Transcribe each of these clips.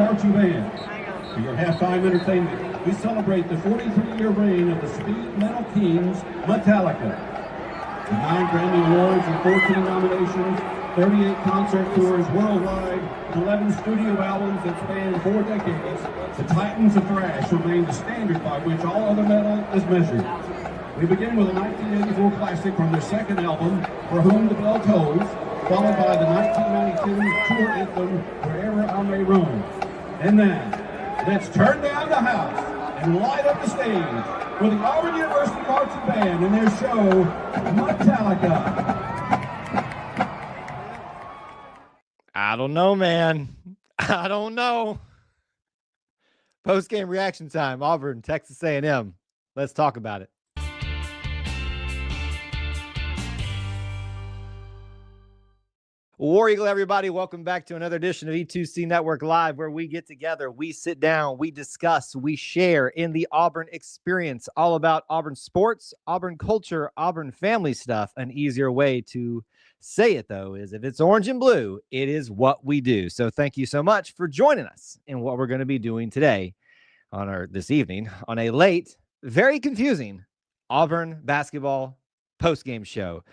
marching band. For your halftime entertainment, we celebrate the 43-year reign of the Speed Metal Kings, Metallica. With 9 Grammy Awards and 14 nominations, 38 concert tours worldwide, and 11 studio albums that span 4 decades, the Titans of Thrash remain the standard by which all other metal is measured. We begin with a 1984 classic from their second album, For Whom the Bell Tolls, followed by the 1992 tour anthem, Wherever I May Roam. And now, let's turn down the house and light up the stage with the Auburn University Marching Band and their show, Metallica. I don't know, man. I don't know. Post-game reaction time, Auburn, Texas A&M. Let's talk about it. War Eagle, everybody. Welcome back to another edition of E2C Network Live, where we get together, we sit down, we discuss, we share in the Auburn experience, all about Auburn sports, Auburn culture, Auburn family stuff. An easier way to say it, though, is if it's orange and blue, it is what we do. So thank you so much for joining us in what we're going to be doing today this evening on a late, very confusing Auburn basketball post-game show.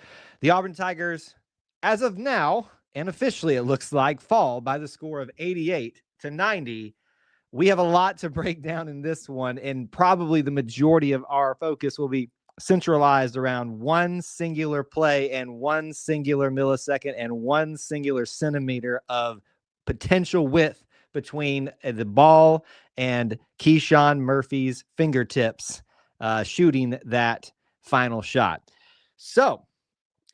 The Auburn Tigers, as of now, and officially it looks like, fall by the score of 88-90. We have a lot to break down in this one, and probably the majority of our focus will be centralized around one singular play and one singular millisecond and one singular centimeter of potential width between the ball and Keyshawn Murphy's fingertips shooting that final shot. So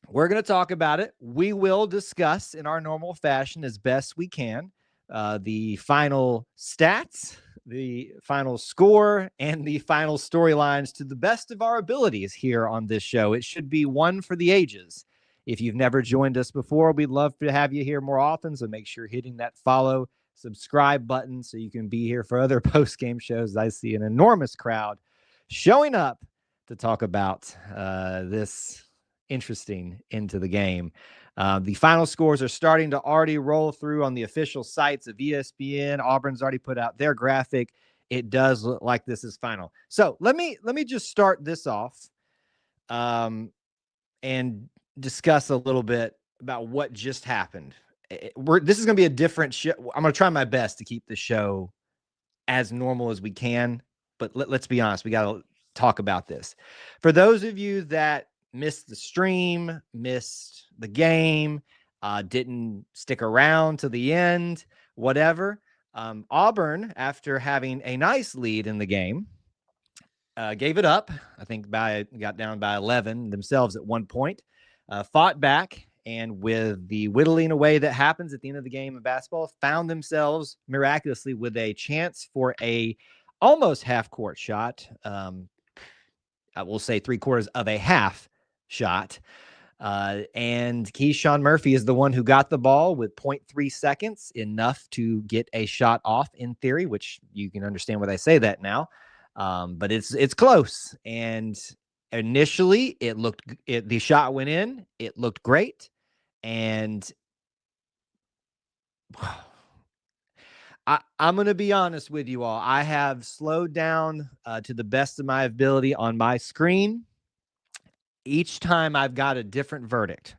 we're going to talk about it. We will discuss in our normal fashion as best we can the final stats, the final score, and the final storylines to the best of our abilities here on this show. It should be one for the ages. If you've never joined us before, we'd love to have you here more often, so make sure you're hitting that follow, subscribe button so you can be here for other post-game shows. I see an enormous crowd showing up to talk about this interesting into the game. The final scores are starting to already roll through on the official sites of ESPN. Auburn's already put out their graphic. It does look like this is final. So let me just start this off and discuss a little bit about what just happened. This is going to be a different show. I'm going to try my best to keep the show as normal as we can, but let's be honest. We got to talk about this. For those of you that missed the stream, missed the game, didn't stick around to the end, whatever. Auburn, after having a nice lead in the game, gave it up. I think got down by 11 themselves at one point, fought back, and with the whittling away that happens at the end of the game of basketball, found themselves miraculously with a chance for a almost half-court shot. I will say 3/4 of a half shot. And Keyshawn Murphy is the one who got the ball with 0.3 seconds, enough to get a shot off in theory, which you can understand why I say that now. But it's close. And initially the shot went in, it looked great. And I'm going to be honest with you all. I have slowed down to the best of my ability on my screen. Each time I've got a different verdict.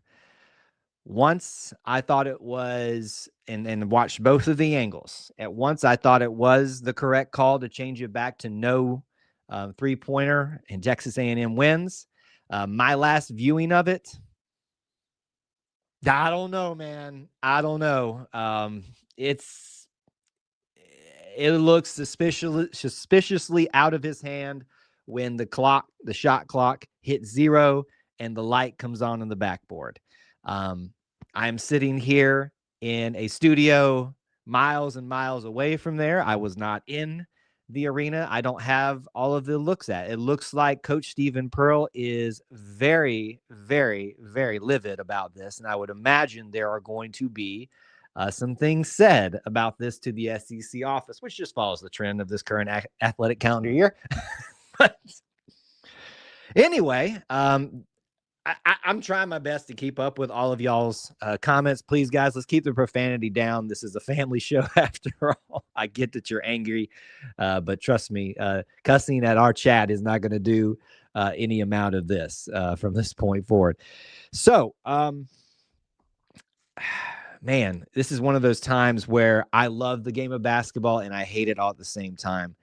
Once I thought it was, and watched both of the angles. At once I thought it was the correct call to change it back to no three-pointer, and Texas A&M wins. My last viewing of it, I don't know, man. I don't know. It looks suspiciously out of his hand when the shot clock hits 0 and the light comes on in the backboard. I'm sitting here in a studio miles and miles away from there. I was not in the arena. I don't have all of the looks at it. It looks like Coach Stephen Pearl is very, very, very livid about this. And I would imagine there are going to be some things said about this to the SEC office, which just follows the trend of this current athletic calendar year. But anyway, I'm trying my best to keep up with all of y'all's comments. Please, guys, let's keep the profanity down. This is a family show after all. I get that you're angry, but trust me, cussing at our chat is not going to do any amount of this from this point forward. So, man, this is one of those times where I love the game of basketball and I hate it all at the same time.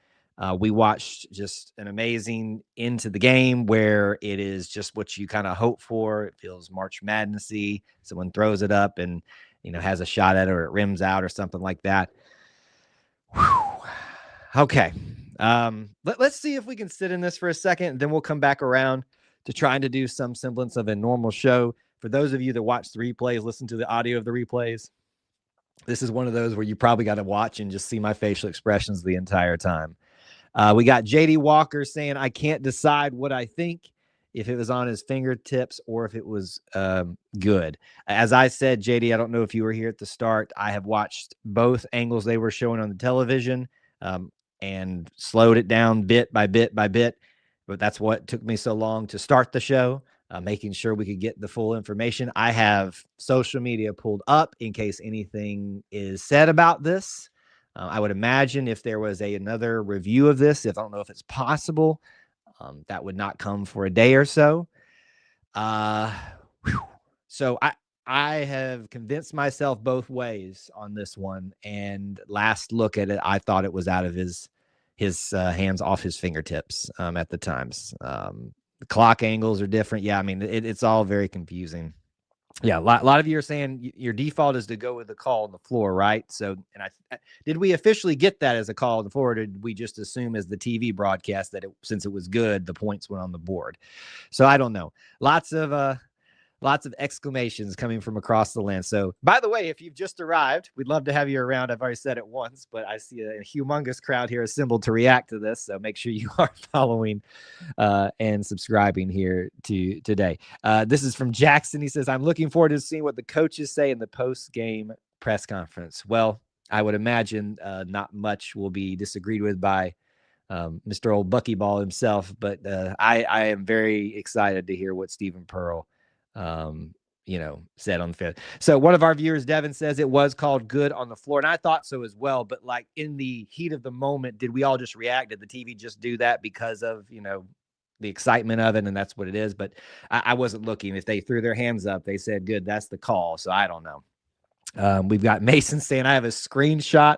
We watched just an amazing into the game where it is just what you kind of hope for. It feels March Madnessy. Someone throws it up and, has a shot at it or it rims out or something like that. Whew. Okay. Let's see if we can sit in this for a second. Then we'll come back around to trying to do some semblance of a normal show. For those of you that watch the replays, listen to the audio of the replays. This is one of those where you probably got to watch and just see my facial expressions the entire time. We got JD Walker saying, I can't decide what I think, if it was on his fingertips or if it was good. As I said, JD, I don't know if you were here at the start. I have watched both angles they were showing on the television and slowed it down bit by bit by bit. But that's what took me so long to start the show, making sure we could get the full information. I have social media pulled up in case anything is said about this. I would imagine if there was another review of this, if I don't know if it's possible, that would not come for a day or so. So I have convinced myself both ways on this one. And last look at it, I thought it was out of his hands, off his fingertips at the times. The clock angles are different. Yeah, I mean, it's all very confusing. Yeah, a lot of you are saying your default is to go with the call on the floor, right? So, and did we officially get that as a call on the floor, or did we just assume as the TV broadcast that since it was good, the points went on the board? So I don't know. Lots of exclamations coming from across the land. So, by the way, if you've just arrived, we'd love to have you around. I've already said it once, but I see a humongous crowd here assembled to react to this. So make sure you are following and subscribing here today. This is from Jackson. He says, I'm looking forward to seeing what the coaches say in the post-game press conference. Well, I would imagine not much will be disagreed with by Mr. Old Buckyball himself, but I am very excited to hear what Stephen Pearl said on the fifth. So one of our viewers, Devin, says it was called good on the floor. And I thought so as well. But like in the heat of the moment, did we all just react? Did the TV just do that because of, the excitement of it? And that's what it is. But I wasn't looking. If they threw their hands up, they said, good, that's the call. So I don't know. We've got Mason saying, I have a screenshot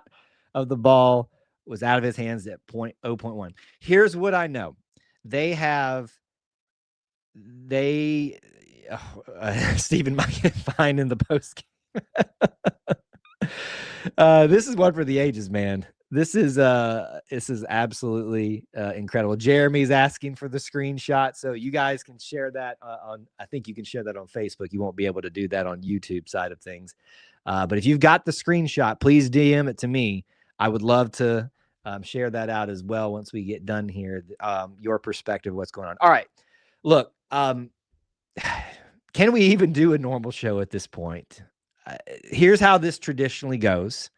of the ball was out of his hands at 0.1. Here's what I know. Stephen might find in the post game. This is one for the ages, man. This is absolutely incredible. Jeremy's asking for the screenshot, so you guys can share that I think you can share that on Facebook. You won't be able to do that on YouTube side of things. But if you've got the screenshot, please DM it to me. I would love to share that out as well once we get done here. Your perspective, what's going on. All right, look. Can we even do a normal show at this point? Here's how this traditionally goes.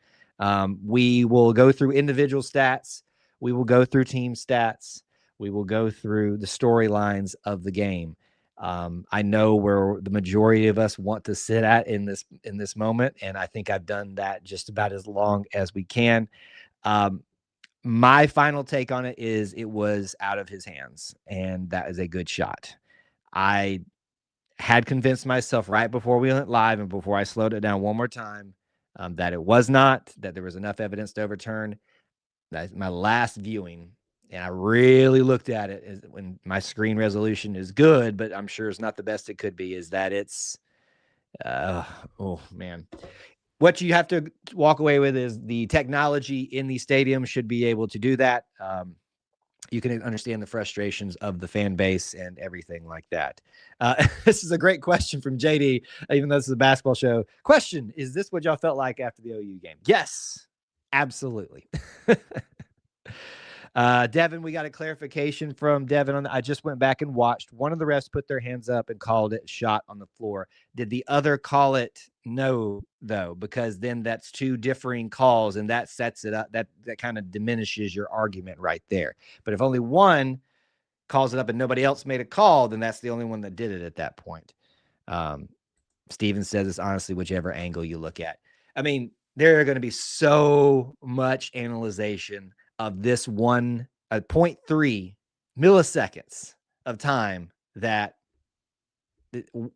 We will go through individual stats. We will go through team stats. We will go through the storylines of the game. I know where the majority of us want to sit at in this moment, and I think I've done that just about as long as we can. My final take on it is it was out of his hands, and that is a good shot. I had convinced myself right before we went live and before I slowed it down one more time that it was not, that there was enough evidence to overturn. That's my last viewing, and I really looked at it when my screen resolution is good, but I'm sure it's not the best it could be, is that it's, oh, man. What you have to walk away with is the technology in the stadium should be able to do that. You can understand the frustrations of the fan base and everything like that. This is a great question from JD, even though this is a basketball show. Question, is this what y'all felt like after the OU game? Yes, absolutely. Devin, we got a clarification from Devin on that. I just went back and watched. One of the refs put their hands up and called it shot on the floor. Did the other call it no, though? Because then that's two differing calls, and that sets it up. That kind of diminishes your argument right there. But if only one calls it up and nobody else made a call, then that's the only one that did it at that point. Steven says it's honestly whichever angle you look at. I mean, there are going to be so much analyzation of this 0.3 milliseconds of time that,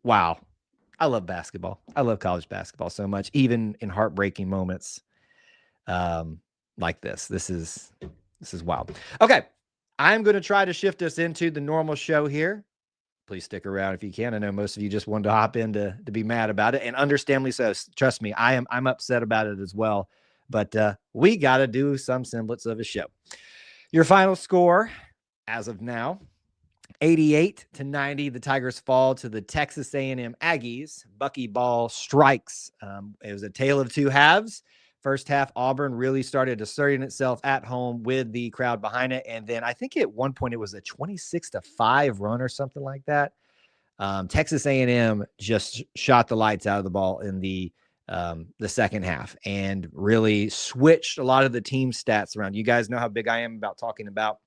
wow. I love basketball. I love college basketball so much, even in heartbreaking moments like this. This is wild. Okay, I'm going to try to shift us into the normal show here. Please stick around if you can. I know most of you just wanted to hop in to be mad about it, and understandably so. Trust me, I'm upset about it as well. But we got to do some semblance of a show. Your final score, as of now, 88-90. The Tigers fall to the Texas A&M Aggies. Buckyball strikes. It was a tale of two halves. First half, Auburn really started asserting itself at home with the crowd behind it. And then I think at one point it was a 26-5 run or something like that. Texas A&M just shot the lights out of the ball in the second half and really switched a lot of the team stats around. You guys know how big I am about talking about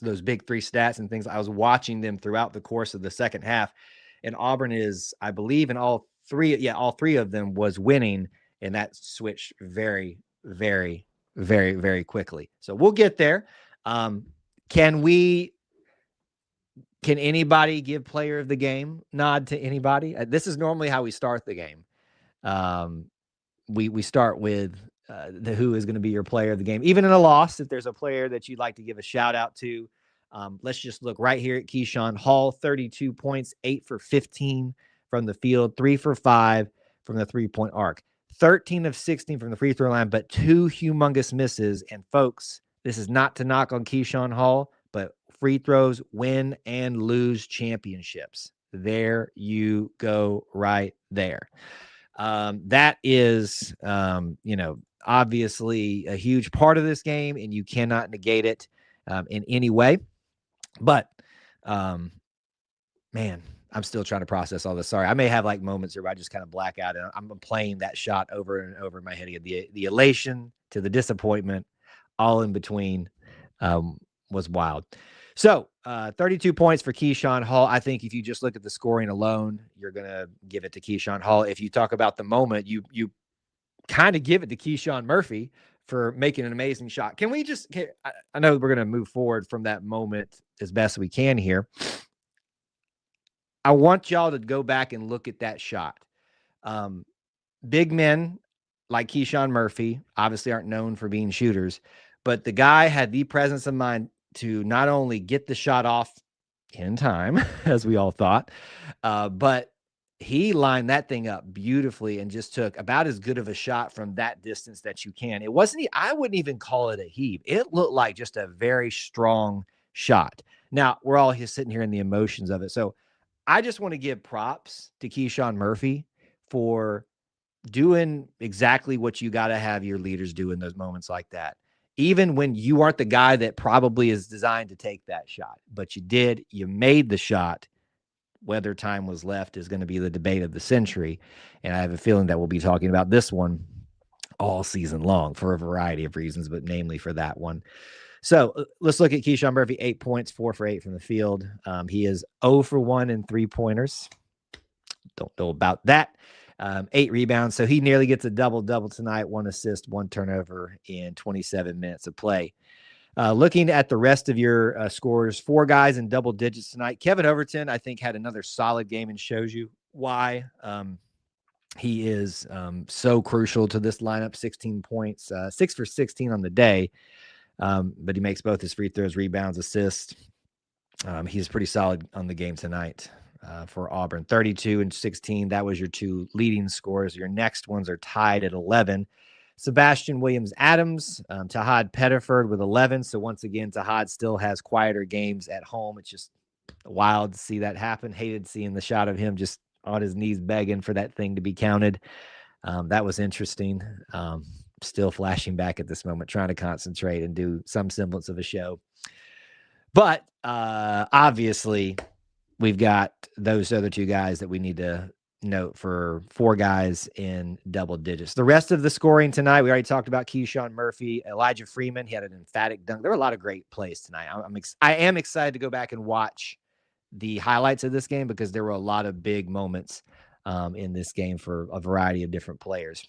those big three stats and things. I was watching them throughout the course of the second half, and Auburn is, I believe, in all three of them was winning. And that switched very, very, very, very quickly. So we'll get there. Can anybody give player of the game nod to anybody? This is normally how we start the game. We start with who is going to be your player of the game. Even in a loss, if there's a player that you'd like to give a shout out to, let's just look right here at Keyshawn Hall, 32 points, 8 for 15 from the field, 3 for 5 from the three-point arc. 13 of 16 from the free throw line, but 2 humongous misses. And folks, this is not to knock on Keyshawn Hall, but free throws win and lose championships. There you go right there. That is, obviously a huge part of this game, and you cannot negate it in any way. But, man, I'm still trying to process all this. Sorry, I may have like moments where I just kind of black out, and I'm playing that shot over and over in my head. The elation to the disappointment, all in between, was wild. So 32 points for Keyshawn Hall. I think if you just look at the scoring alone, you're going to give it to Keyshawn Hall. If you talk about the moment, you kind of give it to Keyshawn Murphy for making an amazing shot. I know we're going to move forward from that moment as best we can here. I want y'all to go back and look at that shot. Big men like Keyshawn Murphy obviously aren't known for being shooters, but the guy had the presence of mind to not only get the shot off in time, as we all thought, but he lined that thing up beautifully and just took about as good of a shot from that distance that you can. I wouldn't even call it a heave. It looked like just a very strong shot. Now, we're all here sitting here in the emotions of it. So I just want to give props to Keyshawn Murphy for doing exactly what you got to have your leaders do in those moments like that. Even when you aren't the guy that probably is designed to take that shot, but you made the shot. Whether time was left is going to be the debate of the century. And I have a feeling that we'll be talking about this one all season long for a variety of reasons, but namely for that one. So let's look at Keyshawn Murphy, 8 points, 4 for 8 from the field. He is 0 for 1 in 3-pointers. Don't know about that. 8 rebounds. So he nearly gets a double-double tonight, 1 assist, 1 turnover in 27 minutes of play. Looking at the rest of your scores, 4 guys in double digits tonight. Kevin Overton, I think, had another solid game and shows you why he is so crucial to this lineup. 16 points, 6 for 16 on the day. But he makes both his free throws, rebounds, assists. He's pretty solid on the game tonight for Auburn. 32 and 16. That was your 2 leading scores. Your next ones are tied at 11. Sebastian Williams-Adams, Tahad Pettiford with 11. So once again, Tahad still has quieter games at home. It's just wild to see that happen. Hated seeing the shot of him just on his knees begging for that thing to be counted. That was interesting. Still flashing back at this moment, trying to concentrate and do some semblance of a show. But obviously, we've got those other 2 guys that we need to note for 4 guys in double digits. The rest of the scoring tonight, we already talked about Keyshawn Murphy, Elijah Freeman. He had an emphatic dunk. There were a lot of great plays tonight. I am excited to go back and watch the highlights of this game because there were a lot of big moments in this game for a variety of different players.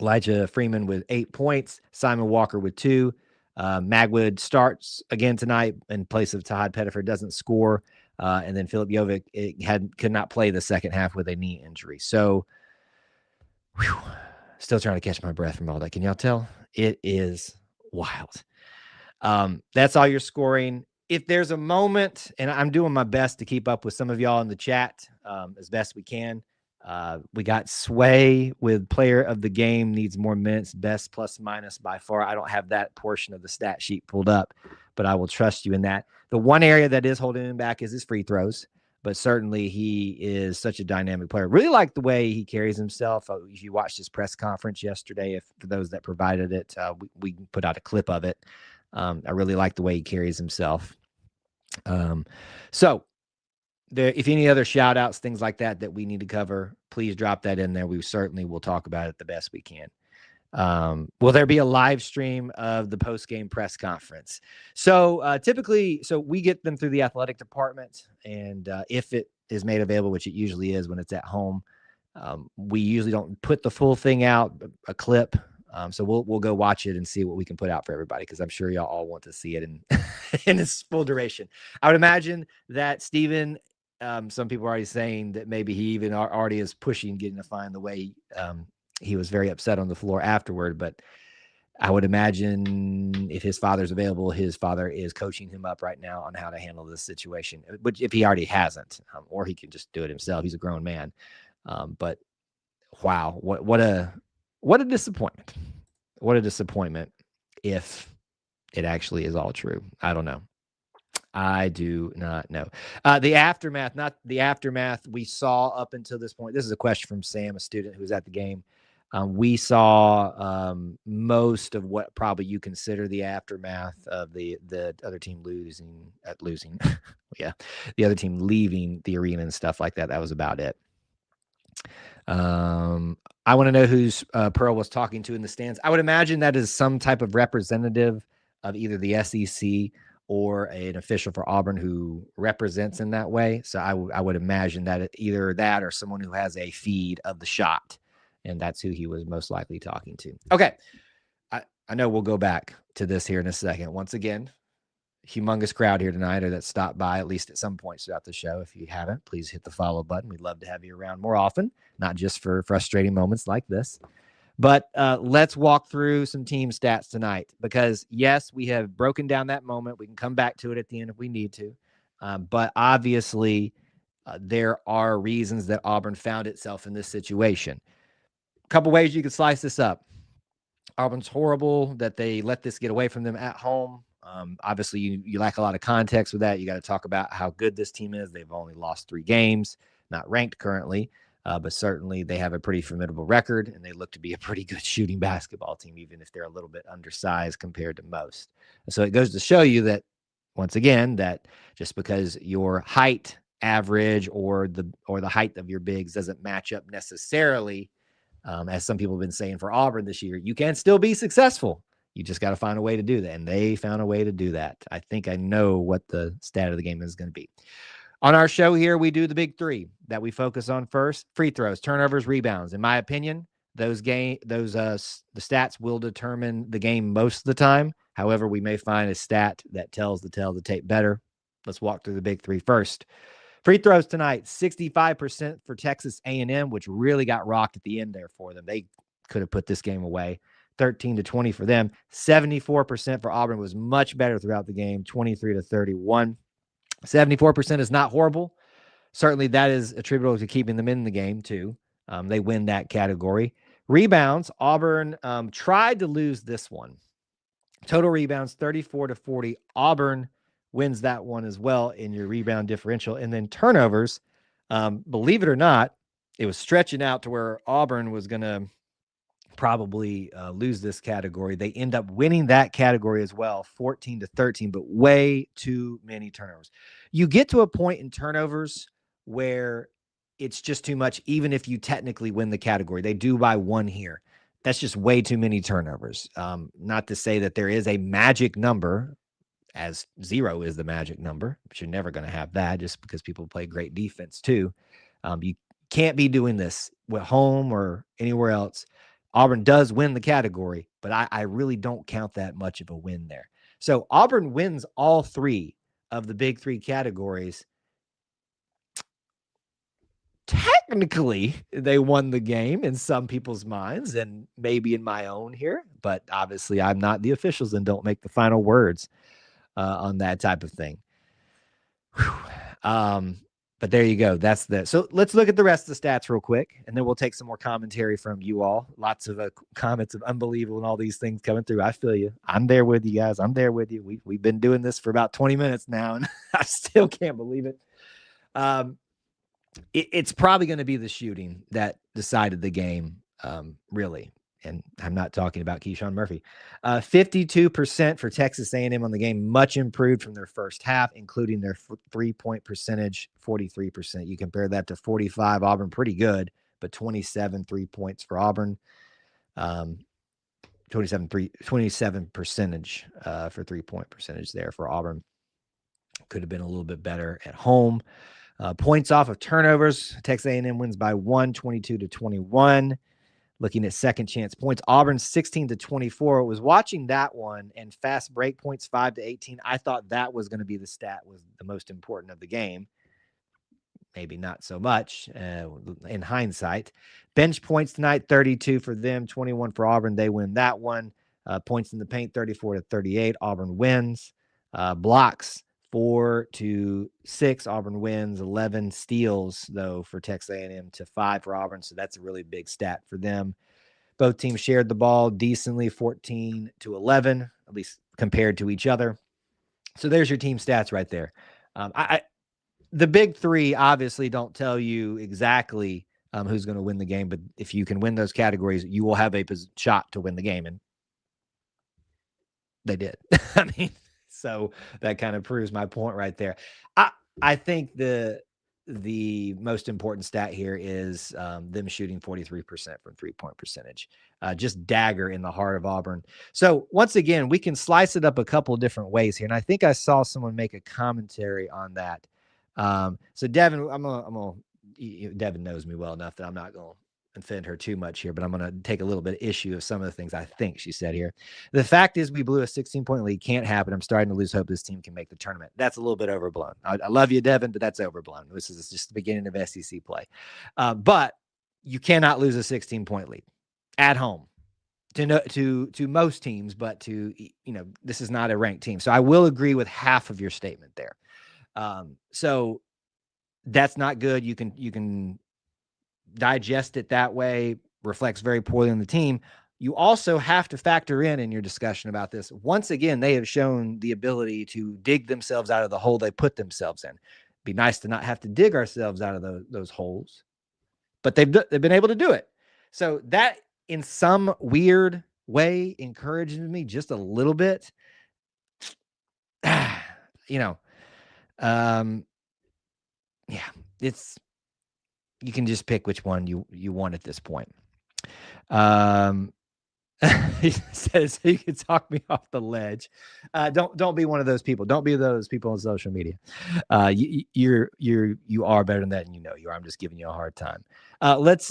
Elijah Freeman with 8 points, Simon Walker with 2. Magwood starts again tonight in place of Tahad Pettiford, doesn't score. And then Philip Jovic could not play the second half with a knee injury. So, still trying to catch my breath from all that. Can y'all tell? It is wild. That's all your scoring. If there's a moment, and I'm doing my best to keep up with some of y'all in the chat as best we can. We got Sway with player of the game, needs more minutes, best plus minus by far. I don't have that portion of the stat sheet pulled up, but I will trust you in that. The one area that is holding him back is his free throws, but certainly he is such a dynamic player. Really like the way he carries himself. If you watched his press conference yesterday, for those that provided it, we put out a clip of it. I really like the way he carries himself. So if any other shout outs, things like that we need to cover, please drop that in there. We certainly will talk about it the best we can. Will there be a live stream of the post-game press conference? So typically, we get them through the athletic department, and if it is made available, which it usually is when it's at home, we usually don't put the full thing out, a clip. So we'll go watch it and see what we can put out for everybody, because I'm sure y'all all want to see it in its full duration. I would imagine that Steven, some people are already saying that maybe he even already is pushing getting to find the way he was very upset on the floor afterward. But I would imagine if his father's available, his father is coaching him up right now on how to handle this situation, which if he already hasn't, or he can just do it himself. He's a grown man. But wow, what a disappointment. What a disappointment if it actually is all true. I don't know. I do not know. The aftermath we saw up until this point. This is a question from Sam, a student who was at the game. We saw most of what probably you consider the aftermath of the other team losing. Yeah, the other team leaving the arena and stuff like that. That was about it. I want to know who's Pearl was talking to in the stands. I would imagine that is some type of representative of either the SEC or an official for Auburn who represents in that way. So I would imagine that either that or someone who has a feed of the shot, and that's who he was most likely talking to. Okay. I know we'll go back to this here in a second. Once again, humongous crowd here tonight, or that stopped by at least at some points throughout the show. If you haven't, please hit the follow button. We'd love to have you around more often, not just for frustrating moments like this. But let's walk through some team stats tonight, because yes, we have broken down that moment. We can come back to it at the end if we need to. But obviously there are reasons that Auburn found itself in this situation. A couple ways you could slice this up. Auburn's horrible that they let this get away from them at home. Obviously, you lack a lot of context with that. You got to talk about how good this team is. They've only lost 3 games, not ranked currently, but certainly they have a pretty formidable record, and they look to be a pretty good shooting basketball team, even if they're a little bit undersized compared to most. So it goes to show you that, once again, that just because your height average or the height of your bigs doesn't match up necessarily, as some people have been saying for Auburn this year, you can still be successful. You just got to find a way to do that. And they found a way to do that. I think I know what the stat of the game is going to be. On our show here, we do the big 3 that we focus on first: free throws, turnovers, rebounds. In my opinion, the stats will determine the game most of the time. However, we may find a stat that tells the tale of the tape better. Let's walk through the big 3 first. Free throws tonight, 65% for Texas A&M, which really got rocked at the end there for them. They could have put this game away. 13-20 for them. 74% for Auburn, was much better throughout the game. 23-31. 74% is not horrible. Certainly that is attributable to keeping them in the game too. They win that category. Rebounds, Auburn tried to lose this one. Total rebounds, 34-40. Auburn wins that one as well in your rebound differential. And then turnovers, believe it or not, it was stretching out to where Auburn was going to probably lose this category. They end up winning that category as well, 14-13, but way too many turnovers. You get to a point in turnovers where it's just too much. Even if you technically win the category, they do by 1 here. That's just way too many turnovers. Not to say that there is a magic number, as 0 is the magic number, but you're never going to have that just because people play great defense too. You can't be doing this at home or anywhere else. Auburn does win the category, but I really don't count that much of a win there. So Auburn wins all 3 of the big 3 categories. Technically, they won the game in some people's minds and maybe in my own here, but obviously I'm not the officials and don't make the final words on that type of thing. But there you go. That's the. So let's look at the rest of the stats real quick, and then we'll take some more commentary from you all. Lots of comments of unbelievable and all these things coming through. I feel you. I'm there with you guys. I'm there with you. We've been doing this for about 20 minutes now, and I still can't believe it. It's probably going to be the shooting that decided the game, really. And I'm not talking about Keyshawn Murphy. 52% for Texas A&M on the game, much improved from their first half, including their 3-point percentage, 43%. You compare that to 45 Auburn, pretty good, but 27 3 points for Auburn. 27 percentage for 3-point percentage there for Auburn. Could have been a little bit better at home. Points off of turnovers. Texas A&M wins by 1, 22-21. Looking at second chance points, Auburn 16-24. Was watching that one and fast break points 5-18. I thought that was going to be the stat was the most important of the game. Maybe not so much in hindsight. Bench points tonight, 32 for them, 21 for Auburn. They win that one. Points in the paint, 34-38. Auburn wins. Blocks 4-6. Auburn wins. 11 steals, though, for Texas A&M to 5 for Auburn. So that's a really big stat for them. Both teams shared the ball decently, 14-11, at least compared to each other. So there's your team stats right there. The big 3 obviously don't tell you exactly who's going to win the game, but if you can win those categories, you will have a shot to win the game. And they did. I mean, so that kind of proves my point right there. I think the most important stat here is them shooting 43% from 3-point percentage. Just dagger in the heart of Auburn. So once again, we can slice it up a couple of different ways here. And I think I saw someone make a commentary on that. So Devin, Devin knows me well enough that I'm not going to offend her too much here, but I'm going to take a little bit of issue of some of the things I think she said here. The fact is we blew a 16-point lead. Can't happen. I'm starting to lose hope this team can make the tournament. That's a little bit overblown. I love you, Devin, but that's overblown. This is just the beginning of SEC play. But you cannot lose a 16-point lead at home to most teams, but this is not a ranked team. So I will agree with half of your statement there. So that's not good. You can digest it that way, reflects very poorly on the team. You also have to factor in your discussion about this. Once again, they have shown the ability to dig themselves out of the hole they put themselves in. It'd be nice to not have to dig ourselves out of those holes, but they've been able to do it. So that in some weird way encourages me just a little bit. It's, you can just pick which one you want at this point. He says you can talk me off the ledge. Don't be one of those people. Don't be those people on social media. You are better than that, and you know you are. I'm just giving you a hard time. Let's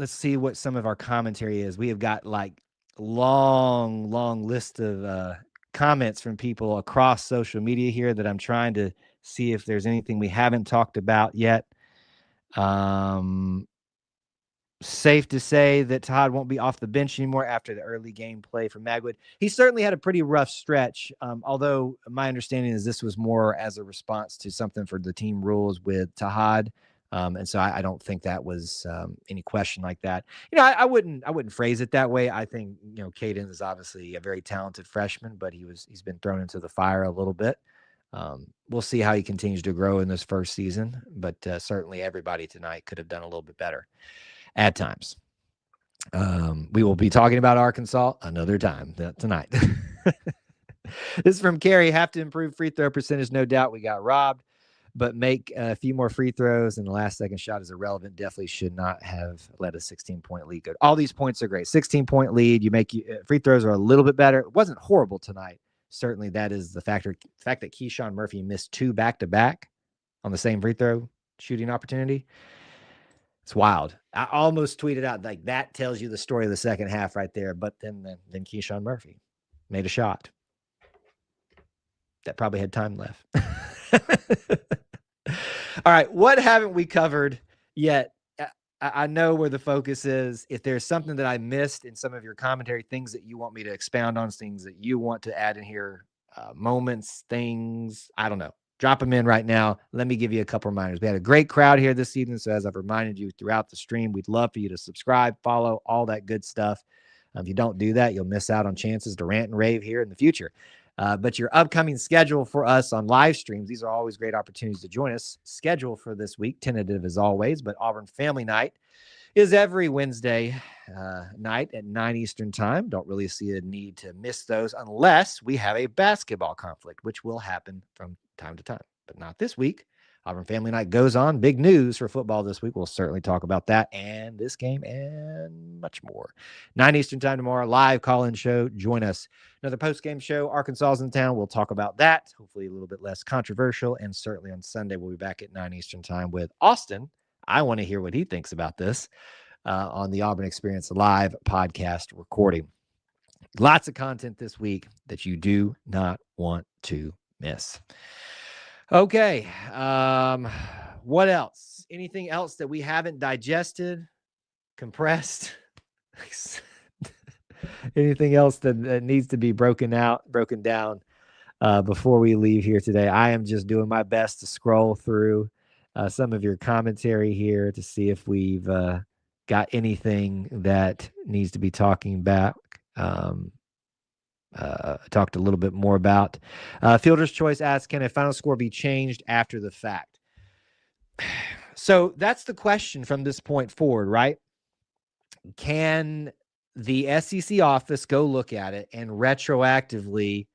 see what some of our commentary is. We have got like long list of comments from people across social media here that I'm trying to see if there's anything we haven't talked about yet. Safe to say that Todd won't be off the bench anymore after the early game play for Magwood. He certainly had a pretty rough stretch, although my understanding is this was more as a response to something for the team rules with Tahad. And so I don't think that was any question like that. I wouldn't phrase it that way. I think, Caden is obviously a very talented freshman, but he's been thrown into the fire a little bit. We'll see how he continues to grow in this first season, but certainly everybody tonight could have done a little bit better at times. We will be talking about Arkansas another time tonight. This is from Carrie. Have to improve free throw percentage. No doubt we got robbed. but make a few more free throws, and the last second shot is irrelevant. Definitely should not have let a 16-point lead go. All these points are great. 16-point lead. You make free throws are a little bit better. It wasn't horrible tonight. Certainly, that is the factor. The fact that Keyshawn Murphy missed 2 back-to-back on the same free throw shooting opportunity. It's wild. I almost tweeted out like that tells you the story of the second half right there. But then Keyshawn Murphy made a shot that probably had time left. All right. What haven't we covered yet? I know where the focus is. If there's something that I missed in some of your commentary, things that you want me to expound on, things that you want to add in here, moments, things, I don't know. Drop them in right now. Let me give you a couple reminders. We had a great crowd here this evening. So as I've reminded you throughout the stream, we'd love for you to subscribe, follow, all that good stuff. If you don't do that, you'll miss out on chances to rant and rave here in the future. But your upcoming schedule for us on live streams, these are always great opportunities to join us. Schedule for this week, tentative as always, but Auburn Family Night is every Wednesday night at 9 Eastern time. Don't really see a need to miss those unless we have a basketball conflict, which will happen from time to time, but not this week. Auburn Family Night goes on. Big news for football this week. We'll certainly talk about that and this game and much more. 9 Eastern time tomorrow, live call-in show. Join us. Another post-game show. Arkansas is in town. We'll talk about that. Hopefully a little bit less controversial. And certainly on Sunday, we'll be back at 9 Eastern time with Austin. I want to hear what he thinks about this on the Auburn Experience live podcast recording. Lots of content this week that you do not want to miss. Okay. What else? Anything else that we haven't digested, compressed? Anything else that needs to be broken down before we leave here today? I am just doing my best to scroll through some of your commentary here to see if we've got anything that needs to be talking about. Talked a little bit more about. Fielder's Choice asks, can a final score be changed after the fact? So that's the question from this point forward, right? Can the SEC office go look at it and retroactively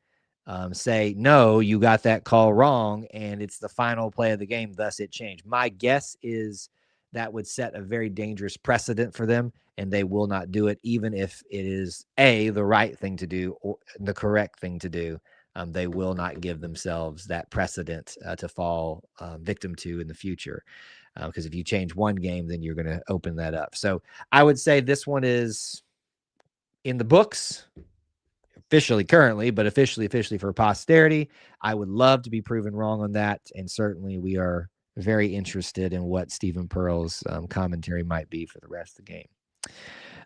say, no, you got that call wrong, and it's the final play of the game, thus it changed? My guess is that would set a very dangerous precedent for them, and they will not do it, even if it is the right thing to do or the correct thing to do. They will not give themselves that precedent to fall victim to in the future. Because if you change one game, then you're going to open that up. So I would say this one is in the books officially currently, but officially for posterity. I would love to be proven wrong on that. And certainly we are very interested in what Stephen Pearl's commentary might be for the rest of the game.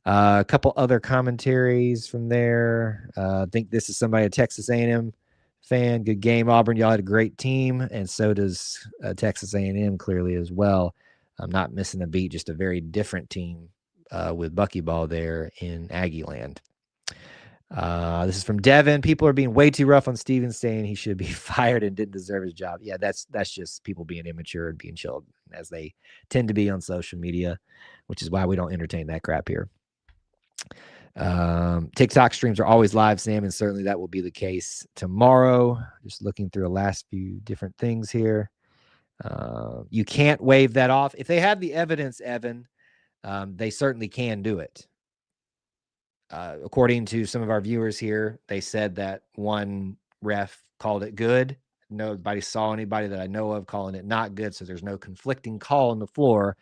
A couple other commentaries from there. I think this is somebody, a Texas A&M fan. Good game, Auburn. Y'all had a great team, and so does Texas A&M clearly as well. I'm not missing a beat, just a very different team with Buckyball there in Aggie land. This is from Devin. People are being way too rough on Steven, saying he should be fired and didn't deserve his job. Yeah, that's just people being immature and being chilled, as they tend to be on social media, which is why we don't entertain that crap here. TikTok streams are always live, Sam, and certainly that will be the case tomorrow. Just looking through the last few different things here. You can't wave that off. If they have the evidence, Evan, they certainly can do it. According to some of our viewers here, they said that one ref called it good. Nobody saw anybody that I know of calling it not good, so there's no conflicting call on the floor.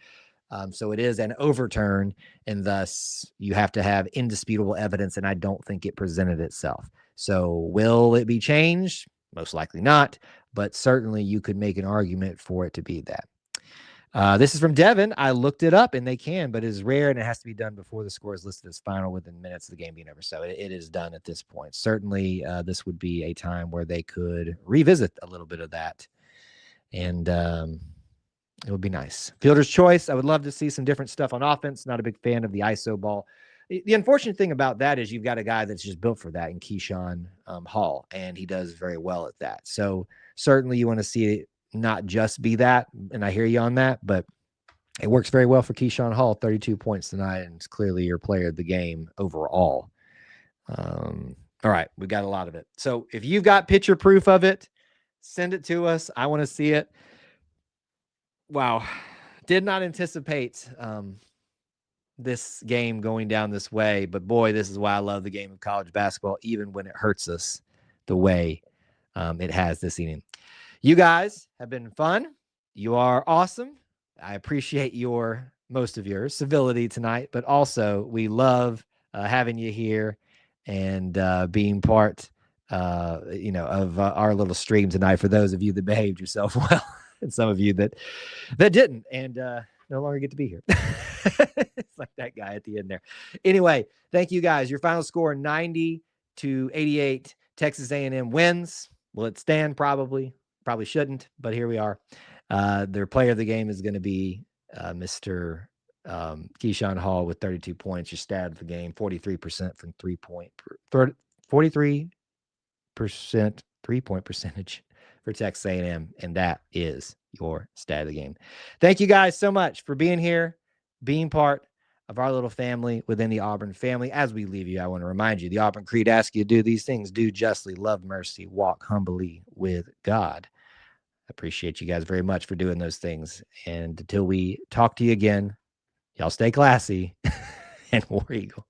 So it is an overturn, and thus you have to have indisputable evidence, and I don't think it presented itself. So will it be changed? Most likely not, but certainly you could make an argument for it to be that. This is from Devin. I looked it up, and they can, but it is rare, and it has to be done before the score is listed as final within minutes of the game being over. So it is done at this point. Certainly, this would be a time where they could revisit a little bit of that, and it would be nice. Fielder's Choice. I would love to see some different stuff on offense. Not a big fan of the ISO ball. The unfortunate thing about that is you've got a guy that's just built for that in Keyshawn Hall, and he does very well at that. So certainly you want to see it not just be that, and I hear you on that, but it works very well for Keyshawn Hall. 32 points tonight, and it's clearly your player of the game overall. All right, we got a lot of it. So if you've got picture proof of it, send it to us. I want to see it. Wow. Did not anticipate this game going down this way, but boy, this is why I love the game of college basketball, even when it hurts us the way it has this evening. You guys have been fun. You are awesome. I appreciate most of your civility tonight, but also we love having you here and being part, of our little stream tonight. For those of you that behaved yourself well, and some of you that didn't, and no longer get to be here. It's like that guy at the end there. Anyway, thank you guys. Your final score 90-88. Texas A&M wins. Will it stand? Probably shouldn't, but here we are. Their player of the game is going to be Mr. Keyshawn Hall with 32 points. Your stat of the game, 43% from 3-point, 43% 3-point percentage for Texas A&M, and that is your stat of the game. Thank you guys so much for being here, being part of our little family within the Auburn family. As we leave you, I want to remind you, the Auburn Creed asks you to do these things: do justly, love mercy, walk humbly with God. I appreciate you guys very much for doing those things. And until we talk to you again, y'all stay classy and War Eagle.